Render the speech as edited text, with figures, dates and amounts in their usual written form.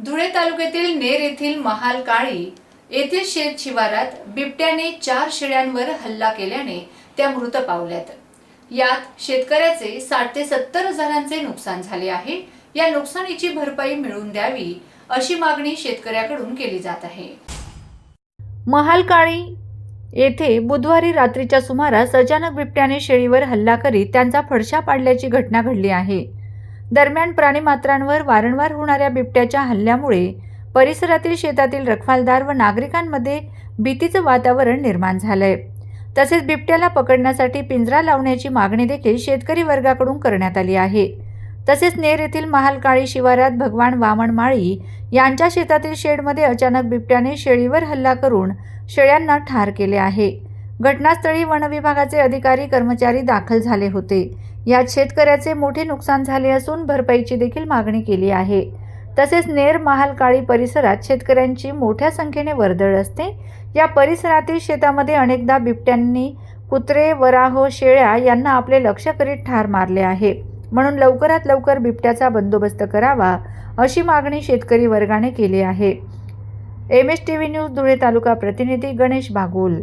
धुळे तालुक्यातील नेर येथील महालकाळी येथील शेत शिवारात बिबट्याने 4 शेळ्यांवर हल्ला केल्याने त्या मृत पावल्यात। यात शेतकऱ्याचे 60 ते 70 हजारांचे नुकसान झाले आहे। या नुकसानीची भरपाई मिळवून द्यावी अशी मागणी शेतकऱ्याकडून केली जात आहे। महालकाळी येथे बुधवारी रात्रीच्या सुमारास अचानक बिबट्याने शेळीवर हल्ला करीत त्यांचा फडशा पाडल्याची घटना घडली आहे। दरम्यान प्राणीमात्रांवर वारंवार होणाऱ्या बिबट्याच्या हल्ल्यामुळे परिसरातील शेतातील रखवालदार व नागरिकांमध्ये भीतीचे वातावरण निर्माण झालंय। तसेच बिबट्याला पकडण्यासाठी पिंजरा लावण्याची मागणी देखील शेतकरी वर्गाकडून करण्यात आली आहे। तसेच नेर येथील महालकाळी शिवारात भगवान वामन माळी यांच्या शेतातील शेडमध्ये अचानक बिबट्याने शेळीवर हल्ला करून शेळ्यांना ठार केले आहे। घटनास्थळी वन विभागाचे अधिकारी कर्मचारी दाखल झाले होते। यात शेतकऱ्याचे मोठे नुकसान झाले असून भरपाईची देखील मागणी केली आहे। तसेच नेर महालकाळी परिसरात शेतकऱ्यांची मोठ्या संख्येने वर्दळ असते। या परिसरातील शेतामध्ये अनेकदा बिबट्यांनी कुत्रे, वराह, शेळ्या यांना आपले लक्ष्य करीत ठार मारले आहे। म्हणून लवकरात लवकर बिबट्याचा बंदोबस्त करावा अशी मागणी शेतकरी वर्गाने केली आहे। MSTV न्यूज धुळे तालुका प्रतिनिधी गणेश बागुल।